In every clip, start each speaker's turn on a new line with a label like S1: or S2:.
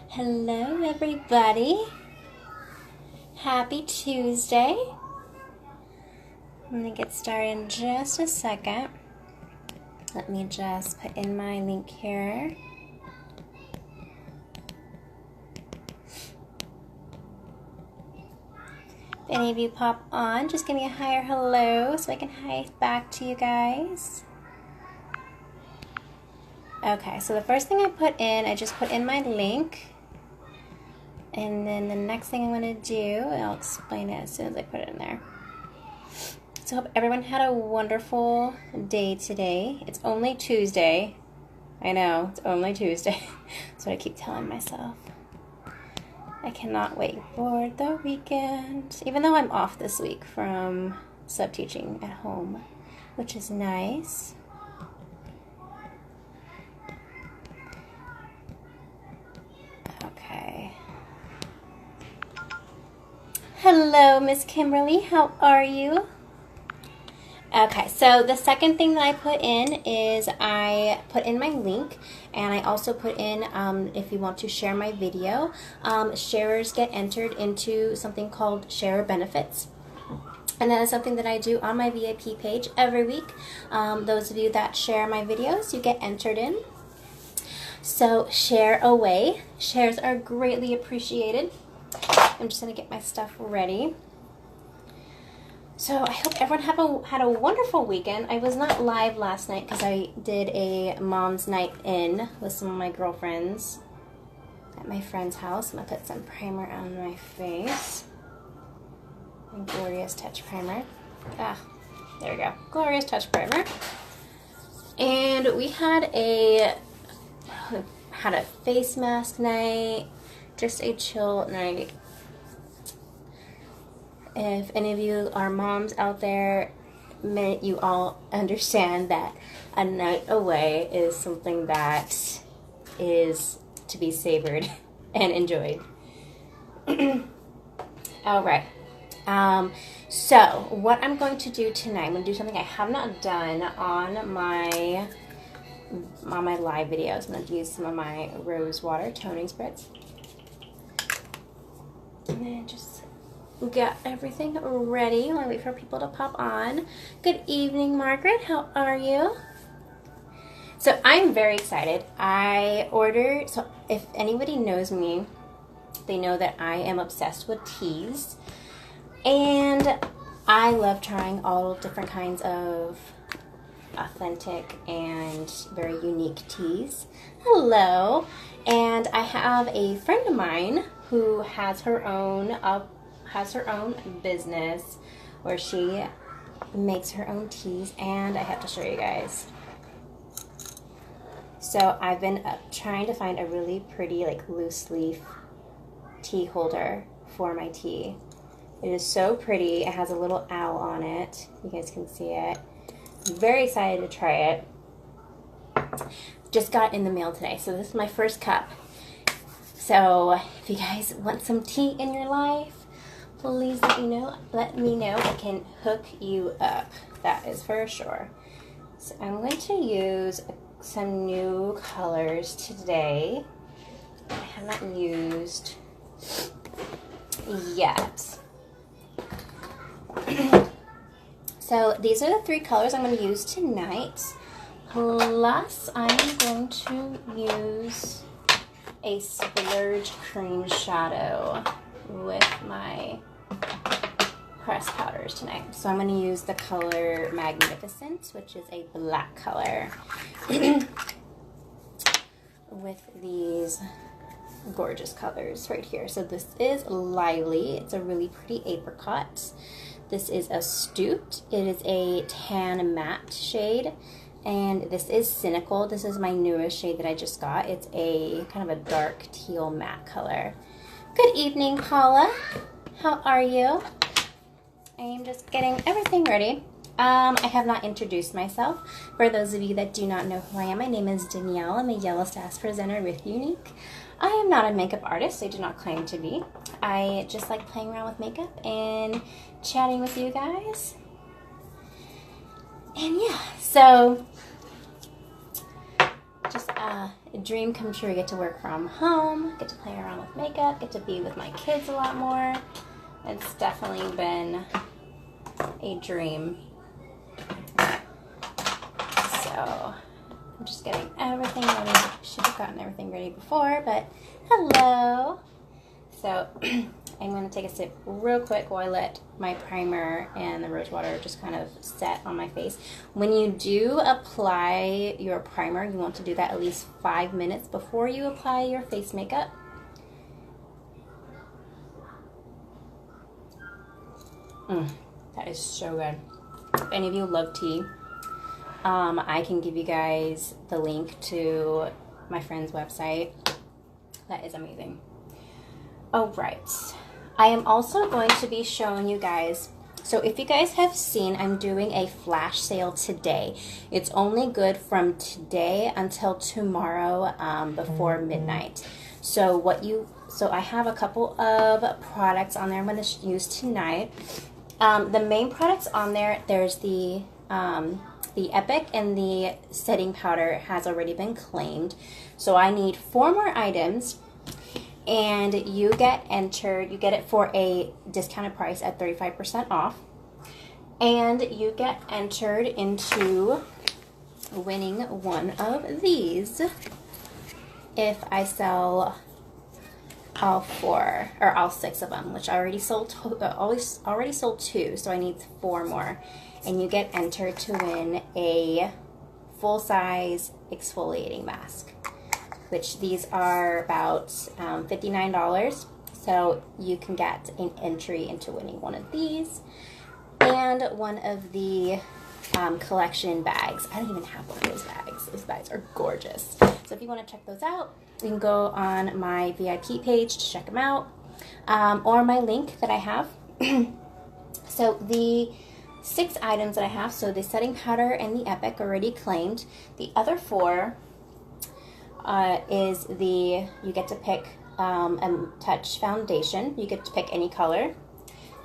S1: Hello everybody. Happy Tuesday. I'm going to get started in just a second. Let me just put in my link here. If any of you pop on, just give me a hi or hello so I can hi back to you guys. Okay, so the first thing I just put in my link. And then the next thing I'm going to do, I'll explain it as soon as I put it in there. So I hope everyone had a wonderful day today. It's only Tuesday. I know, it's only Tuesday. That's what I keep telling myself. I cannot wait for the weekend. Even though I'm off this week from sub-teaching at home, which is nice. Okay. Hello, Miss Kimberly. How are you? Okay, so the second thing that I put in is I put in my link, and I also put in, if you want to share my video, sharers get entered into something called Sharer Benefits. And that is something that I do on my VIP page every week. Those of you that share my videos, you get entered in. So share away. Shares are greatly appreciated. I'm just going to get my stuff ready. So I hope everyone had a wonderful weekend. I was not live last night because I did a mom's night in with some of my girlfriends at my friend's house. I'm going to put some primer on my face. My Glorious Touch Primer. Ah, there we go. Glorious Touch Primer. And we had a face mask night. Just a chill night. If any of you are moms out there, you all understand that a night away is something that is to be savored and enjoyed. All right. So what I'm going to do tonight, I'm going to do something I have not done on my live videos. I'm going to use some of my rose water toning spritz. And then just got everything ready. I'll wait for people to pop on. Good evening, Margaret. How are you? So I'm very excited. So if anybody knows me, they know that I am obsessed with teas. And I love trying all different kinds of authentic and very unique teas. Hello. And I have a friend of mine who has her own business where she makes her own teas, and I have to show you guys. So I've been trying to find a really pretty loose leaf tea holder for my tea. It is so pretty. It has a little owl on it. You guys can see it. I'm very excited to try it. Just got in the mail today, so this is my first cup. So if you guys want some tea in your life, please let me know. I can hook you up. That is for sure. So I'm going to use some new colors today I have not used yet. So these are the 3 colors I'm going to use tonight. Plus I'm going to use a splurge cream shadow with my pressed powders tonight. So I'm going to use the color Magnificent, which is a black color, with these gorgeous colors right here. So this is Lively. It's a really pretty apricot. This is Astute. It is a tan matte shade. And this is Cynical. This is my newest shade that I just got. It's a kind of a dark teal matte color. Good evening, Paula. How are you? I am just getting everything ready. I have not introduced myself. For those of you that do not know who I am, my name is Danielle. I'm a Yellow Sass presenter with Unique. I am not a makeup artist. I do not claim to be. I just like playing around with makeup and chatting with you guys. And yeah, so just a dream come true. I get to work from home, get to play around with makeup, get to be with my kids a lot more. It's definitely been a dream. So I'm just getting everything ready. Should have gotten everything ready before, but hello. So I'm going to take a sip real quick while I let my primer and the rose water just kind of set on my face. When you do apply your primer, you want to do that at least 5 minutes before you apply your face makeup. That is so good. If any of you love tea, I can give you guys the link to my friend's website. That is amazing. All right. I am also going to be showing you guys, so if you guys have seen, I'm doing a flash sale today. It's only good from today until tomorrow before midnight. So I have a couple of products on there I'm going to use tonight. The main products on there, there's the Epic and the setting powder has already been claimed. So I need 4 more items. And you get entered, you get it for a discounted price at 35% off. And you get entered into winning one of these if I sell all 4 or all 6 of them, which I already sold 2, so I need 4 more. And you get entered to win a full-size exfoliating mask, which these are about $59. So you can get an entry into winning one of these and one of the collection bags. I don't even have one of those bags. Those bags are gorgeous. So if you want to check those out, you can go on my VIP page to check them out, or my link that I have. So the 6 items that I have, so the setting powder and the Epic already claimed. The other 4 is you get to pick a Touch foundation. You get to pick any color.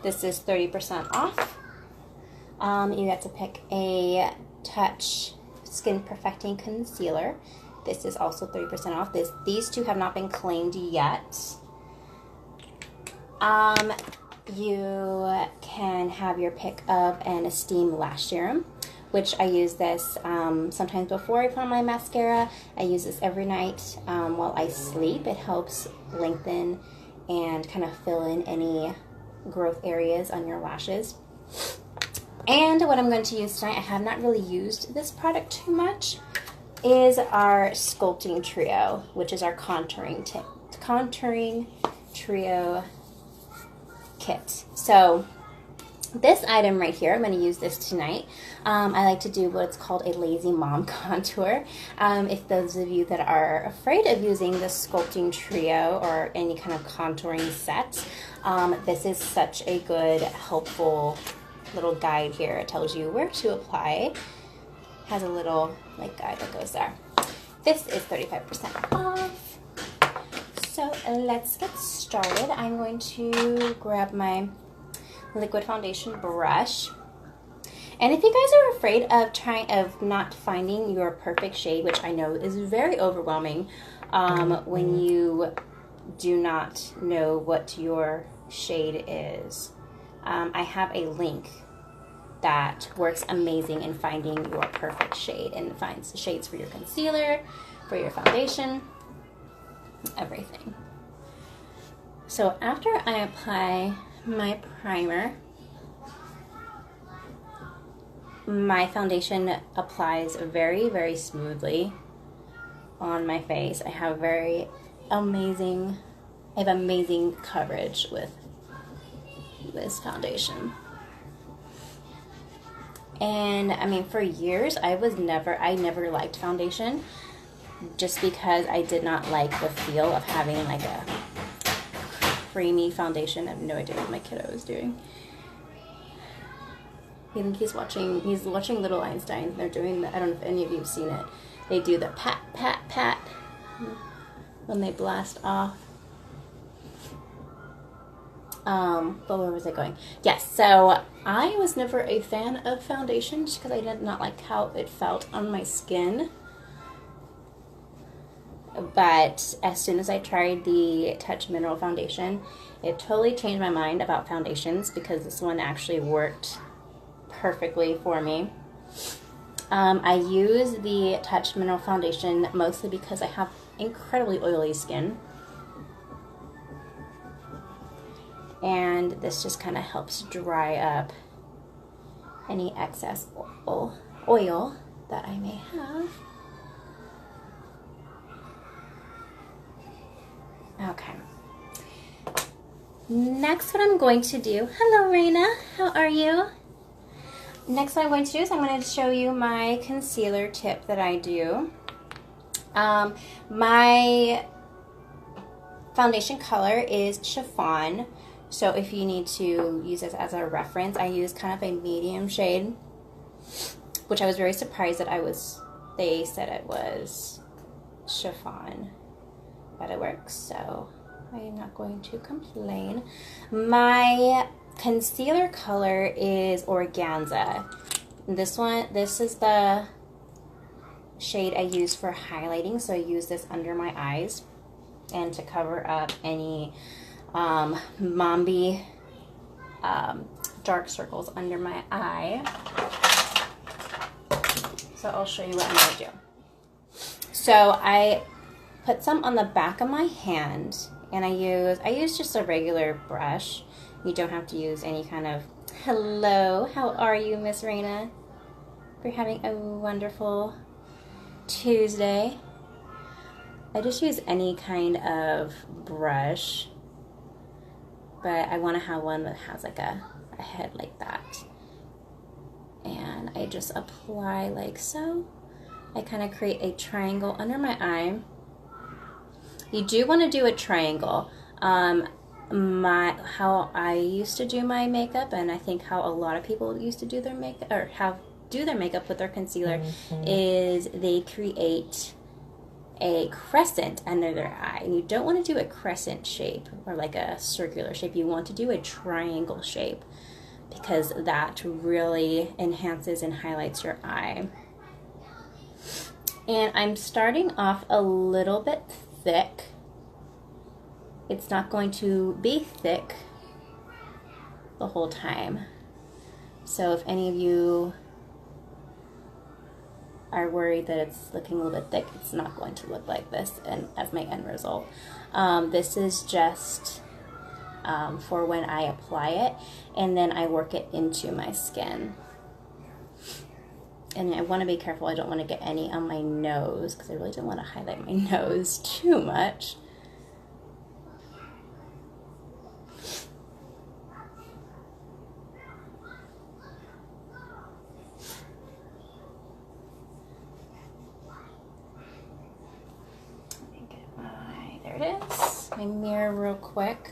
S1: This is 30% off. You get to pick a Touch Skin Perfecting Concealer. This is also 30% off. These 2 have not been claimed yet. You can have your pick of an Esteem Lash Serum, which I use this sometimes before I put on my mascara. I use this every night while I sleep. It helps lengthen and kind of fill in any growth areas on your lashes. And what I'm going to use tonight, I have not really used this product too much, is our Sculpting Trio, which is our contouring trio kit. So this item right here, I'm going to use this tonight. I like to do what's called a lazy mom contour. If those of you that are afraid of using the Sculpting Trio or any kind of contouring set, this is such a good, helpful little guide here. It tells you where to apply. Has a little guide that goes there. This is 35% off. So let's get started. I'm going to grab my liquid foundation brush. And if you guys are afraid of not finding your perfect shade, which I know is very overwhelming when you do not know what your shade is, I have a link that works amazing in finding your perfect shade and finds shades for your concealer, for your foundation, everything. So after I apply my primer, my foundation applies very, very smoothly on my face. I have amazing coverage with this foundation. And I mean, for years I never liked foundation, just because I did not like the feel of having like a creamy foundation. I have no idea what my kiddo is doing. I think he's watching Little Einstein. They're doing the, I don't know if any of you have seen it. They do the pat, pat, pat when they blast off. But where was I going? Yes, so I was never a fan of foundation just because I did not like how it felt on my skin. but as soon as I tried the Touch Mineral Foundation, it totally changed my mind about foundations because this one actually worked perfectly for me. I use the Touch Mineral Foundation mostly because I have incredibly oily skin. And this just kind of helps dry up any excess oil that I may have. Okay. Next, what I'm going to do, hello Raina, how are you? Next what I'm going to do is I'm going to show you my concealer tip that I do. My foundation color is chiffon, so if you need to use this as a reference, I use kind of a medium shade, which I was very surprised that they said it was chiffon, but it works, so I am not going to complain. My concealer color is Organza. This is the shade I use for highlighting, so I use this under my eyes and to cover up any Mombi dark circles under my eye. So I'll show you what I'm going to do. So I put some on the back of my hand, and I use just a regular brush. You don't have to use any kind of, hello, how are you, Miss Raina? We're having a wonderful Tuesday. I just use any kind of brush, but I want to have one that has like a head like that. And I just apply like so. I kind of create a triangle under my eye. You do want to do a triangle. How I used to do my makeup, and I think how a lot of people used to do their makeup, or do their makeup with their concealer, is they create a crescent under their eye. And you don't want to do a crescent shape or like a circular shape. You want to do a triangle shape because that really enhances and highlights your eye. And I'm starting off a little bit thick. It's not going to be thick the whole time. So if any of you are worried that it's looking a little bit thick, it's not going to look like this and as my end result. This is just for when I apply it, and then I work it into my skin. And I want to be careful, I don't want to get any on my nose because I really don't want to highlight my nose too much. There it is. My mirror real quick.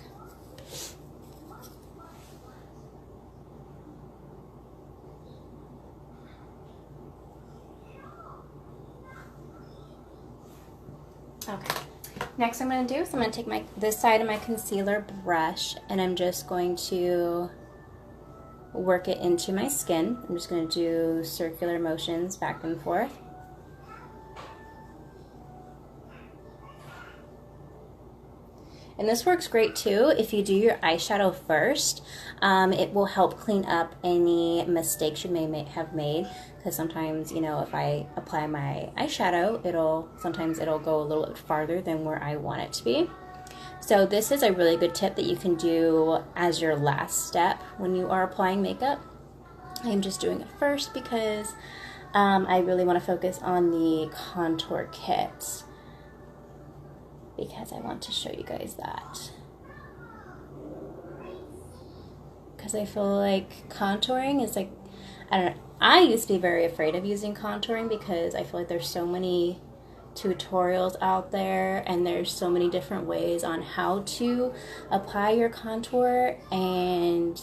S1: Okay. Next I'm going to do is I'm going to take this side of my concealer brush, and I'm just going to work it into my skin. I'm just going to do circular motions back and forth. And this works great too if you do your eyeshadow first. It will help clean up any mistakes you may have made, because sometimes, you know, if I apply my eyeshadow, sometimes it'll go a little bit farther than where I want it to be. So this is a really good tip that you can do as your last step when you are applying makeup. I'm just doing it first because I really want to focus on the contour kit, because I want to show you guys that. Because I feel like contouring is like, I don't know, I used to be very afraid of using contouring because I feel like there's so many tutorials out there and there's so many different ways on how to apply your contour, and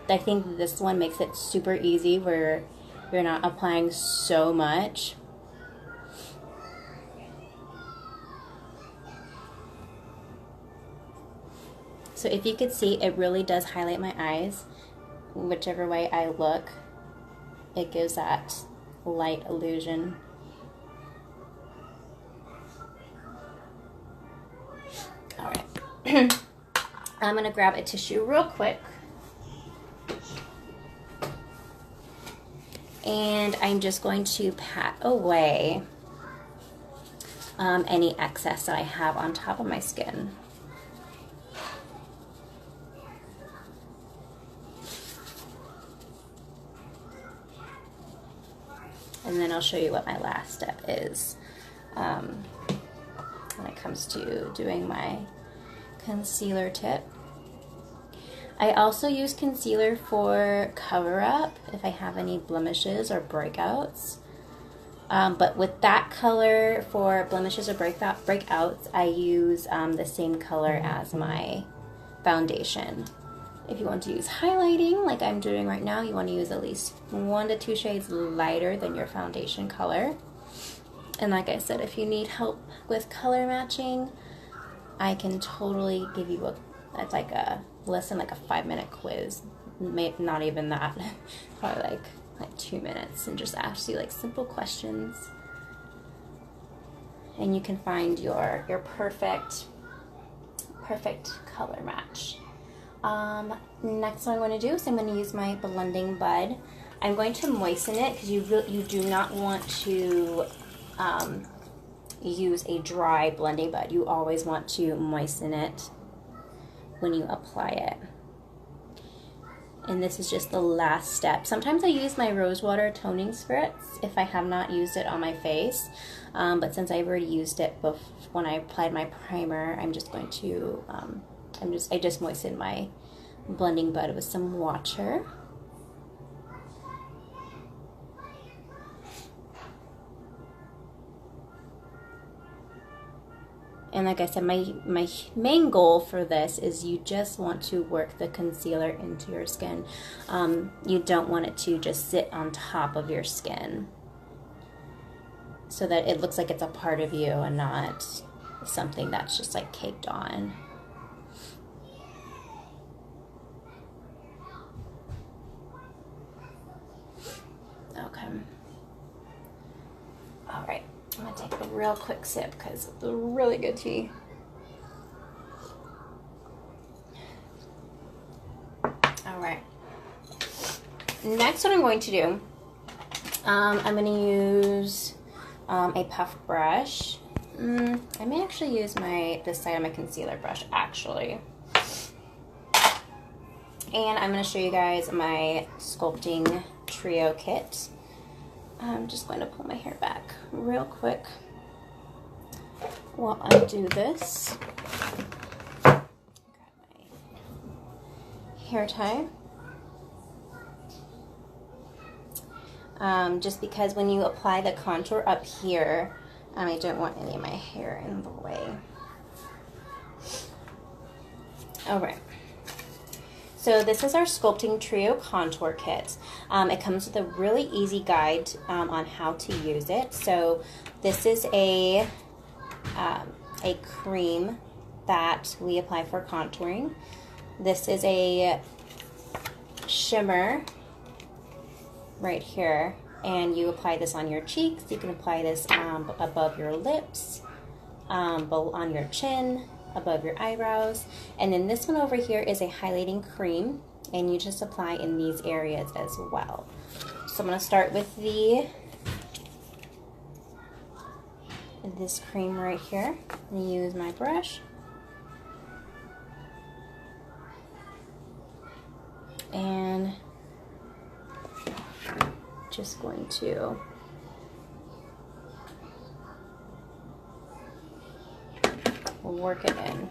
S1: I think this one makes it super easy where you're not applying so much. So if you could see, it really does highlight my eyes. Whichever way I look, it gives that light illusion. I'm gonna grab a tissue real quick. And I'm just going to pat away any excess that I have on top of my skin. And then I'll show you what my last step is when it comes to doing my concealer tip. I also use concealer for cover up if I have any blemishes or breakouts. But with that color for blemishes or breakouts, I use the same color as my foundation. If you want to use highlighting, like I'm doing right now, you want to use at least 1 to 2 shades lighter than your foundation color. And like I said, if you need help with color matching, I can totally give you less than like a 5-minute quiz. Not even that, probably like 2 minutes, and just ask you like simple questions. And you can find your perfect color match. Next what I'm going to do is I'm going to use my blending bud. I'm going to moisten it because you do not want to use a dry blending bud. You always want to moisten it when you apply it. And this is just the last step. Sometimes I use my rose water toning spritz if I have not used it on my face. But since I've already used it when I applied my primer, I'm just going to I just moistened my blending bud with some water. And like I said, my main goal for this is you just want to work the concealer into your skin. You don't want it to just sit on top of your skin so that it looks like it's a part of you and not something that's just like caked on. Okay. All right. I'm going to take a real quick sip because it's a really good tea. All right. Next, what I'm going to do, I'm going to use a puff brush. I may actually use this side of my concealer brush, actually. And I'm going to show you guys my sculpting trio kit. I'm just going to pull my hair back real quick while I do this. Got my hair tie. Just because when you apply the contour up here, I don't want any of my hair in the way. All right. So this is our Sculpting Trio Contour Kit. It comes with a really easy guide on how to use it. So this is a cream that we apply for contouring. This is a shimmer right here, and you apply this on your cheeks. You can apply this above your lips, on your chin, above your eyebrows. And then this one over here is a highlighting cream, and you just apply in these areas as well. So I'm going to start with this cream right here. I'm going to use my brush and just going to work it in.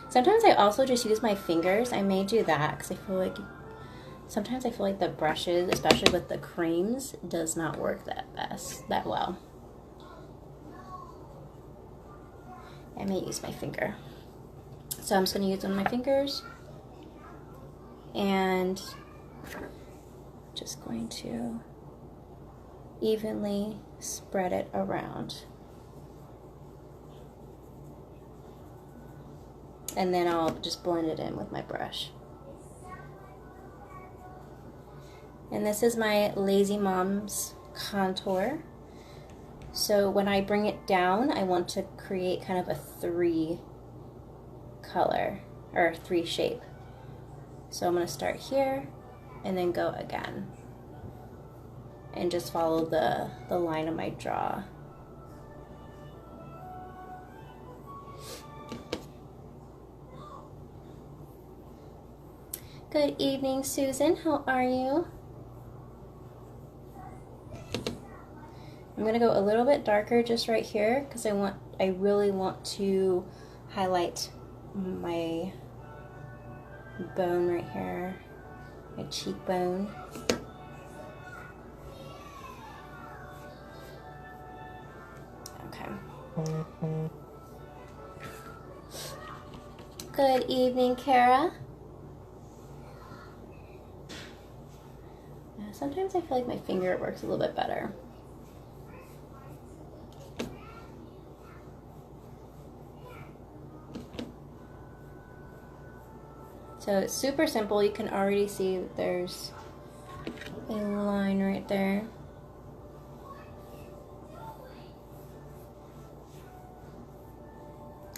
S1: Sometimes I also just use my fingers. I may do that because sometimes I feel like the brushes, especially with the creams, does not work that well. I may use my finger. So I'm just going to use one of my fingers and just going to evenly spread it around. And then I'll just blend it in with my brush. And this is my Lazy Mom's contour. So when I bring it down, I want to create kind of a 3 color or 3 shape. So I'm going to start here and then go again and just follow the line of my draw. Good evening, Susan. How are you? I'm going to go a little bit darker just right here because I really want to highlight my bone right here, my cheekbone. Okay. Good evening, Kara. Sometimes I feel like my finger works a little bit better. So it's super simple. You can already see that there's a line right there.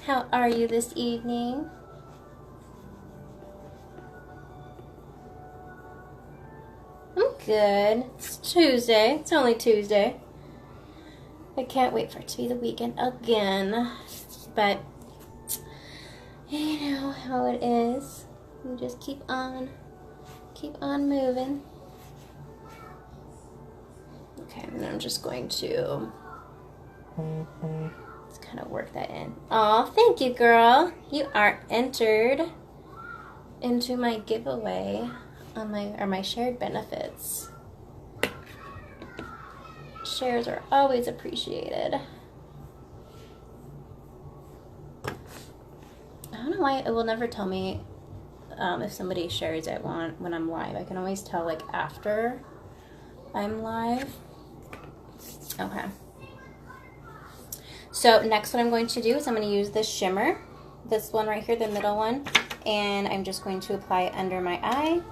S1: How are you this evening? I'm good. It's Tuesday. It's only Tuesday. I can't wait for it to be the weekend again. But you know how it is. You just keep on moving. Okay, and I'm just going to just kind of work that in. Oh, thank you, girl. You are entered into my giveaway on my shared benefits. Shares are always appreciated. I don't know why it will never tell me if somebody shares it when I'm live. I can always tell like after I'm live. Okay. So next what I'm going to do is I'm going to use this shimmer, this one right here, the middle one, and I'm just going to apply it under my eye,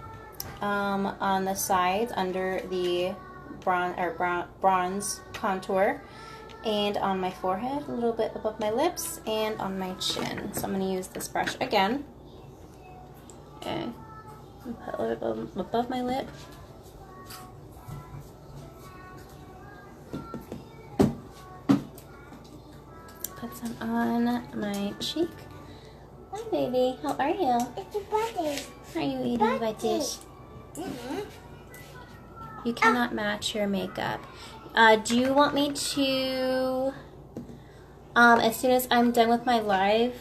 S1: on the sides under the bronze contour, and on my forehead, a little bit above my lips, and on my chin. So I'm going to use this brush again. Okay, put a little bit above my lip. Put some on my cheek. Hi, baby. How are you?
S2: It's a butty.
S1: Are you eating buttish? You cannot match your makeup. Do you want me to, as soon as I'm done with my live,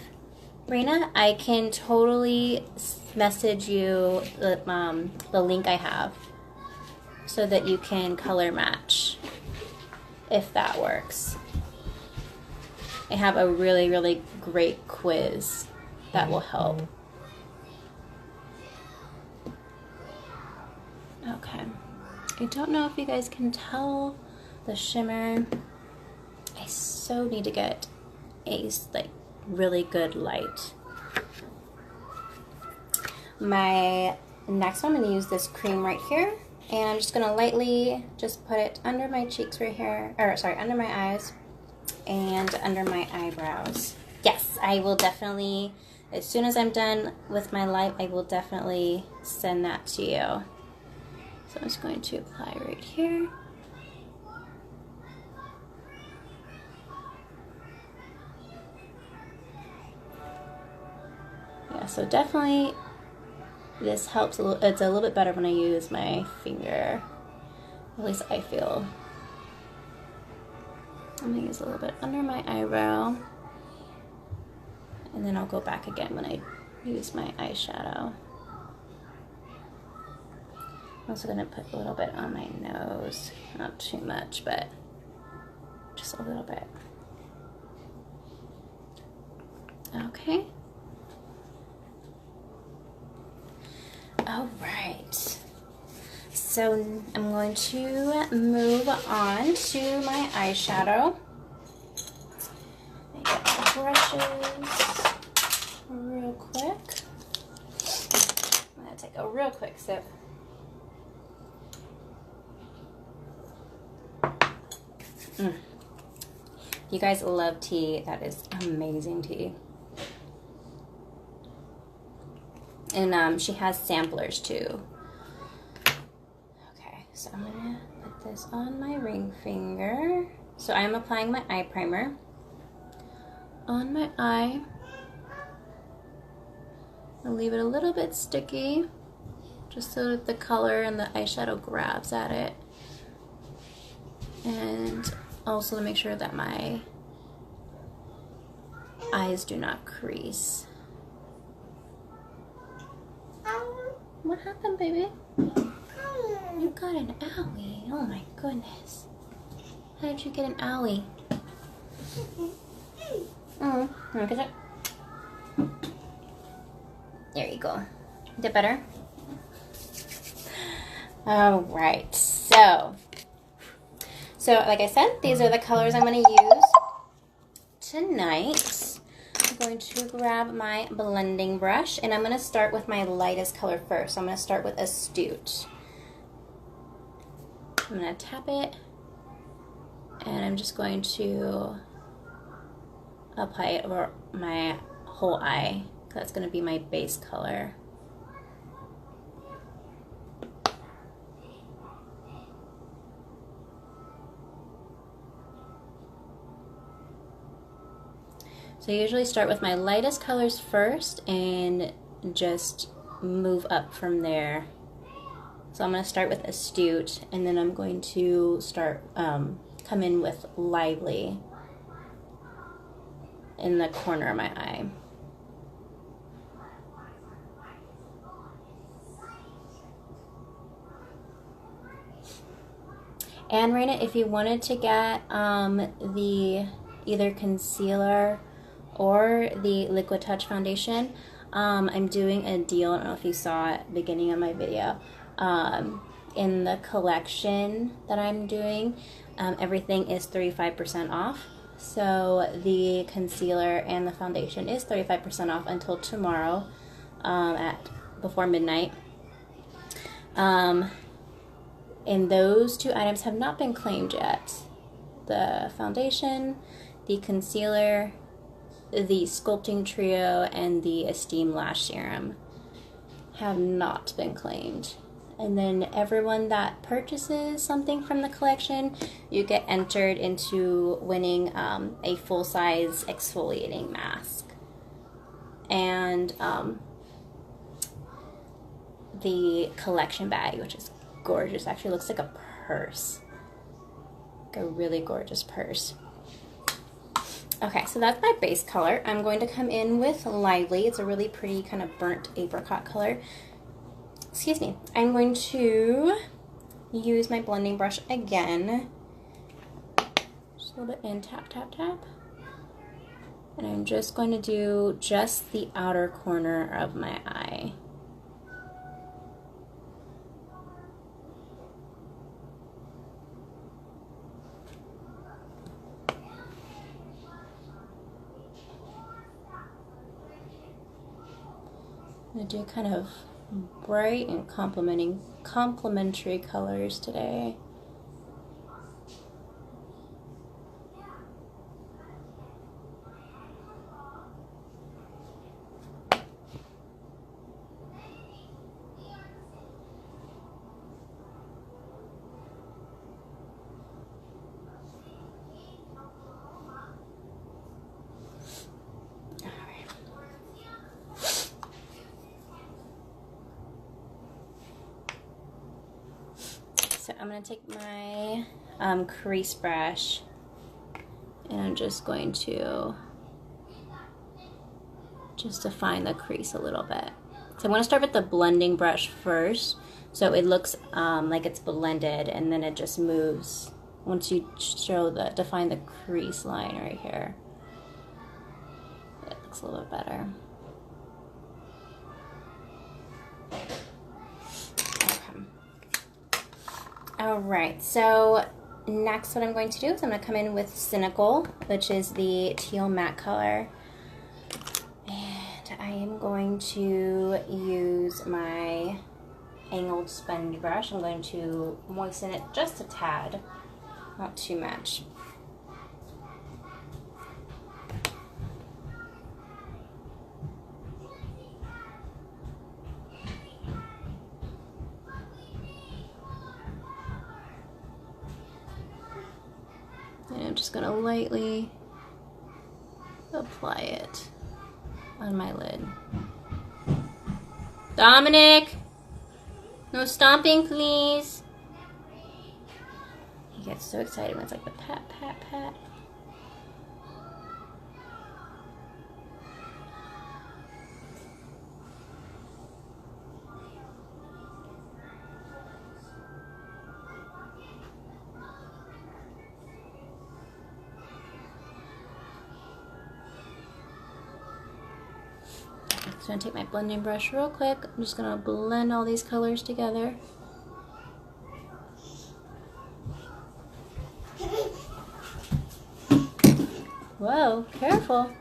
S1: Raina, I can totally message you the link I have so that you can color match, if that works. I have a really, really great quiz that will help. Okay. I don't know if you guys can tell the shimmer. I so need to get a really good light. My next one, I'm going to use this cream right here, and I'm just going to lightly just put it under my cheeks right here, or sorry, under my eyes and under my eyebrows. Yes, I will definitely, as soon as I'm done with my light, I will definitely send that to you. So I'm just going to apply right here. Yeah, so definitely this helps a little. It's a little bit better when I use my finger. At least I feel. I'm gonna use a little bit under my eyebrow, and then I'll go back again when I use my eyeshadow. I'm also gonna put a little bit on my nose, not too much, but just a little bit. Okay. All right. So I'm going to move on to my eyeshadow. I get my brushes real quick. I'm gonna take a real quick sip. you guys love tea. That is amazing tea. And she has samplers too. Okay, so I'm gonna put this on my ring finger. So I'm applying my eye primer on my eye. I'll leave it a little bit sticky, just so that the color and the eyeshadow grabs at it. And also to make sure that my eyes do not crease. What happened, baby? You got an owie. Oh my goodness. How did you get an owie? Oh, look at it. There you go. Is it better? All right. So like I said, these are the colors I'm going to use tonight. I'm going to grab my blending brush, and I'm going to start with my lightest color first. So I'm going to start with Astute. I'm going to tap it, and I'm just going to apply it over my whole eye. That's going to be my base color. So I usually start with my lightest colors first and just move up from there. So I'm going to start with Astute, and then I'm going to start come in with Lively in the corner of my eye. And Raina, if you wanted to get the either concealer or the Liquid Touch foundation, I'm doing a deal. I don't know if you saw it beginning of my video. In the collection that I'm doing, everything is 35% off. So the concealer and the foundation is 35% off until tomorrow before midnight. And those two items have not been claimed yet. The foundation, the concealer, the sculpting trio, and the Esteem Lash Serum have not been claimed. And then everyone that purchases something from the collection, you get entered into winning a full-size exfoliating mask. And the collection bag, which is gorgeous. Actually looks like a purse. Like a really gorgeous purse. Okay, so that's my base color. I'm going to come in with Lively. It's a really pretty kind of burnt apricot color. Excuse me. I'm going to use my blending brush again. Just a little bit in, tap, tap, tap. And I'm just going to do just the outer corner of my eye. I'm going to do kind of bright and complementary colors today. So I'm going to take my crease brush, and I'm just going to define the crease a little bit. So I'm going to start with the blending brush first, so it looks like it's blended, and then it just moves once you define the crease line right here. It looks a little bit better. Alright, so next what I'm going to do is I'm going to come in with Cynical, which is the teal matte color. And I am going to use my angled sponge brush. I'm going to moisten it just a tad, not too much. gonna lightly apply it on my lid. Dominic! No stomping, please. He gets so excited when it's like the pat, pat, pat. I'm gonna take my blending brush real quick. I'm just gonna blend all these colors together. Whoa, careful.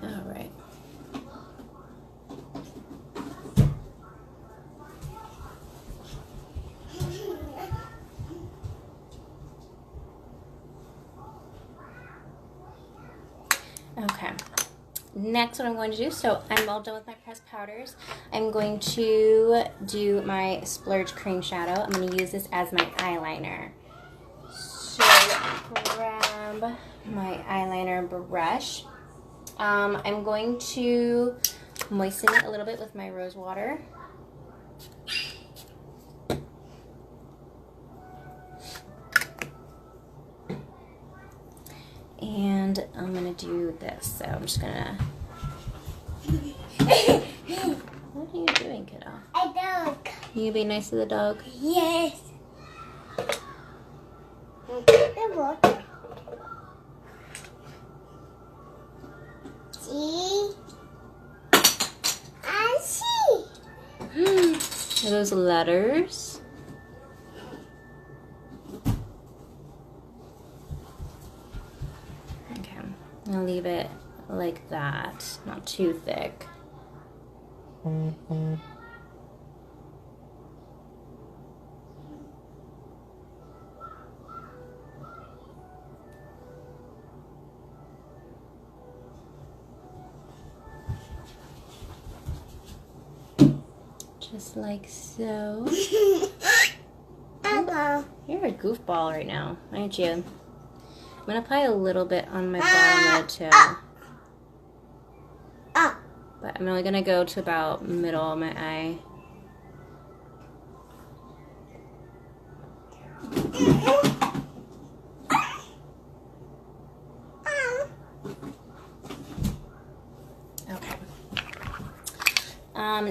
S1: All right. Okay, next what I'm going to do, so I'm all done with my pressed powders. I'm going to do my Splurge Cream Shadow. I'm going to use this as my eyeliner. So grab my eyeliner brush. I'm going to moisten it a little bit with my rose water. And I'm gonna do this, so I'm just gonna... What are you doing, kiddo?
S2: A dog.
S1: You be nice to the dog?
S2: Yes. Look. See? I see.
S1: Are those letters? I'll leave it like that, not too thick. Just like so. You're a goofball right now, aren't you? I'm going to apply a little bit on my bottom lid too. But I'm only going to go to about middle of my eye. Okay.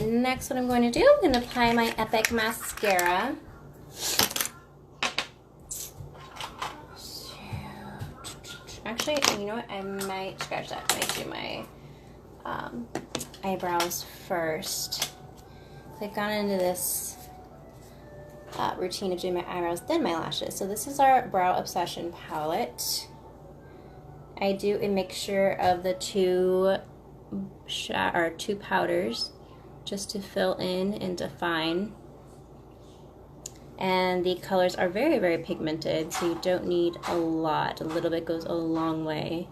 S1: Next what I'm going to do, I'm going to apply my Epic Mascara. Actually, you know what? I might scratch that. I might do my eyebrows first. I've gone into this routine of doing my eyebrows, then my lashes. So this is our Brow Obsession palette. I do a mixture of the two powders just to fill in and define. And the colors are very, very pigmented, so you don't need a lot. A little bit goes a long way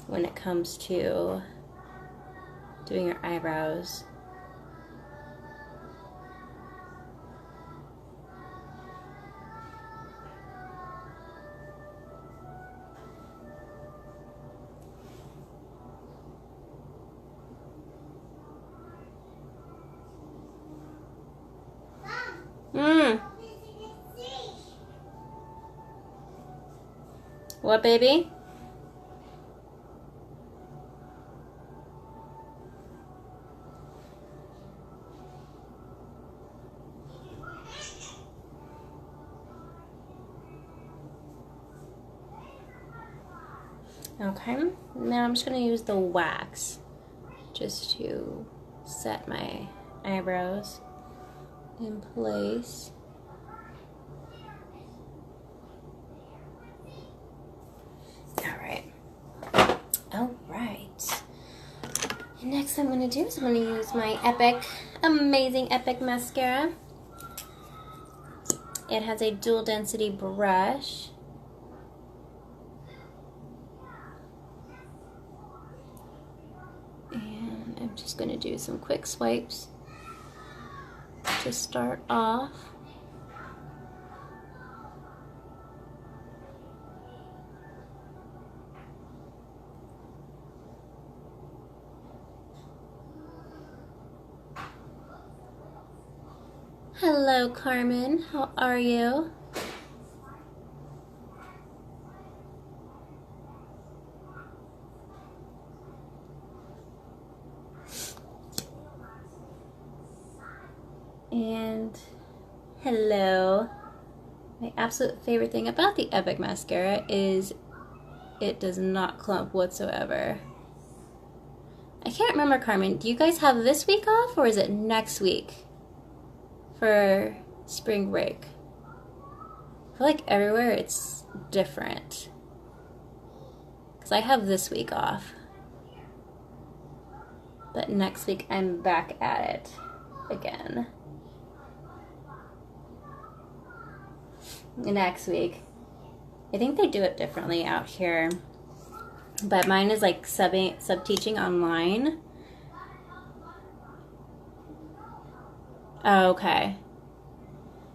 S1: when it comes to doing your eyebrows. What, baby? Okay, now I'm just going to use the wax just to set my eyebrows in place. Alright. Next I'm going to do is I'm going to use my amazing Epic Mascara. It has a dual density brush. And I'm just going to do some quick swipes to start off. Hello, Carmen. How are you? And hello. My absolute favorite thing about the Epic mascara is it does not clump whatsoever. I can't remember, Carmen. Do you guys have this week off or is it next week for spring break? I feel like everywhere it's different. Because I have this week off. But next week I'm back at it again. Next week. I think they do it differently out here. But mine is like sub-teaching online. Oh, okay.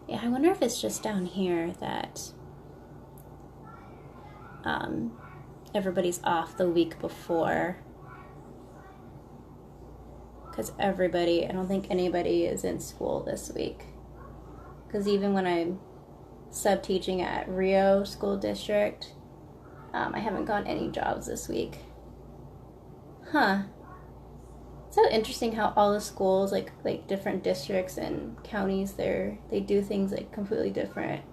S1: Yeah, I wonder if it's just down here that everybody's off the week before. Because I don't think anybody is in school this week. Because even when I'm sub-teaching at Rio School District, I haven't gotten any jobs this week. Huh. So interesting how all the schools, like different districts and counties, they do things like completely different.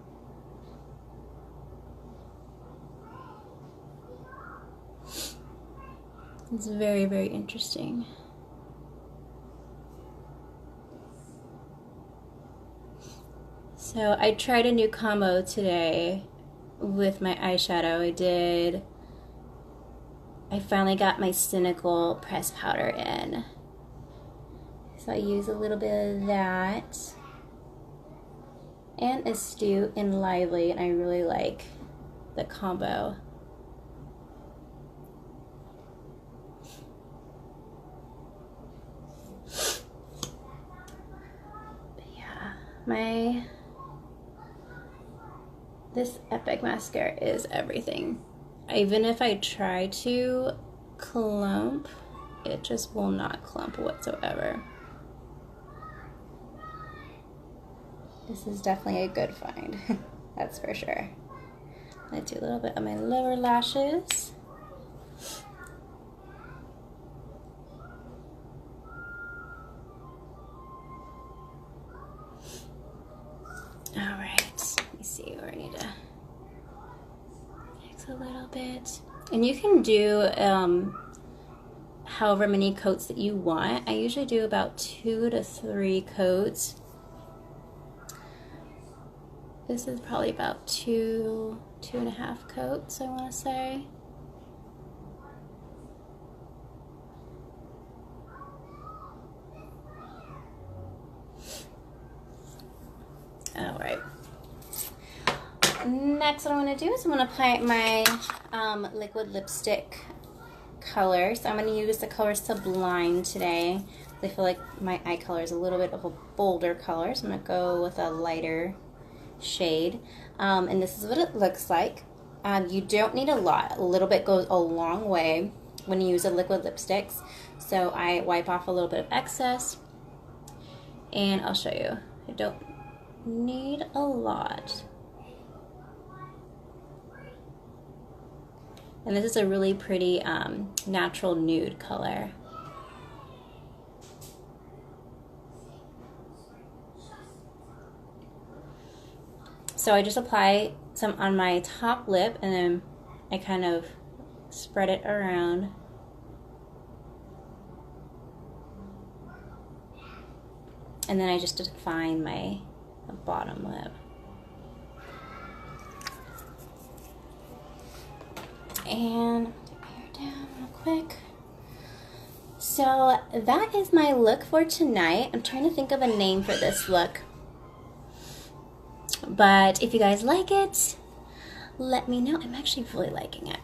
S1: It's very, very interesting. So I tried a new combo today with my eyeshadow. I finally got my Cynical pressed powder in. So I use a little bit of that. And Astute and Lively, and I really like the combo. But yeah, this Epic mascara is everything. Even if I try to clump, it just will not clump whatsoever. This is definitely a good find, that's for sure. I'm gonna do a little bit of my lower lashes. All right, let me see where I need to fix a little bit. And you can do however many coats that you want. I usually do about 2 to 3 coats. This is probably about 2.5 coats, I want to say. All right. Next, what I'm going to do is I'm going to apply my liquid lipstick color. So I'm going to use the color Sublime today. I feel like my eye color is a little bit of a bolder color, so I'm going to go with a lighter shade. And this is what it looks like. You don't need a lot. A little bit goes a long way when you use a liquid lipsticks. So I wipe off a little bit of excess, and I'll show you. I don't need a lot. And this is a really pretty natural nude color. So I just apply some on my top lip, and then I kind of spread it around. And then I just define my bottom lip. And put my hair down real quick. So that is my look for tonight. I'm trying to think of a name for this look. But if you guys like it, let me know. I'm actually really liking it.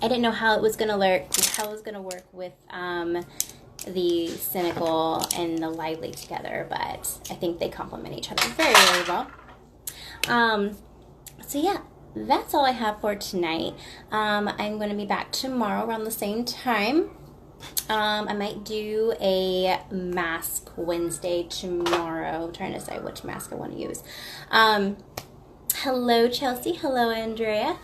S1: I didn't know how it was gonna work with the cynical and the lively together, but I think they complement each other very, very well. So yeah, that's all I have for tonight. I'm going to be back tomorrow around the same time. I might do a mask Wednesday tomorrow. I'm trying to decide which mask I want to use. Hello, Chelsea. Hello, Andrea.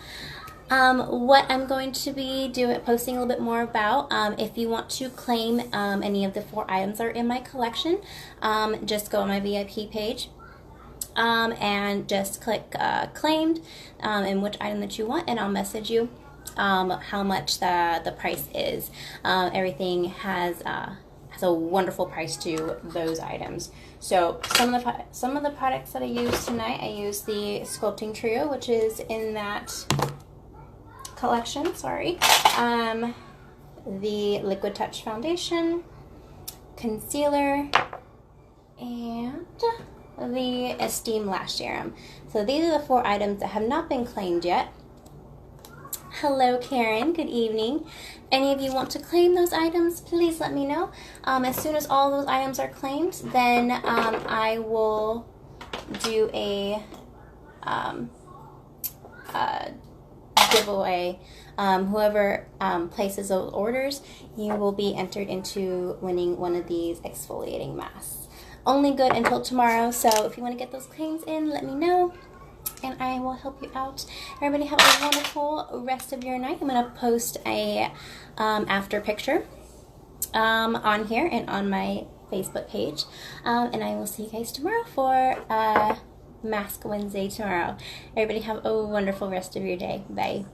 S1: What I'm going to be posting a little bit more about, if you want to claim any of the 4 items that are in my collection, just go on my VIP page. And just click claimed and which item that you want, and I'll message you how much the price is. Everything has a wonderful price to those items. So some of the products that I used tonight, I used the Sculpting Trio, which is in that collection. Sorry, the Liquid Touch Foundation, concealer, and the Esteem Lash Serum. So these are the 4 items that have not been claimed yet. Hello, Karen. Good evening. Any of you want to claim those items, please let me know. As soon as all those items are claimed, then I will do a giveaway. Whoever places those orders, you will be entered into winning one of these exfoliating masks. Only good until tomorrow, so if you want to get those claims in, let me know, and I will help you out. Everybody have a wonderful rest of your night. I'm going to post a after picture on here and on my Facebook page, and I will see you guys tomorrow for Mask Wednesday tomorrow. Everybody have a wonderful rest of your day. Bye.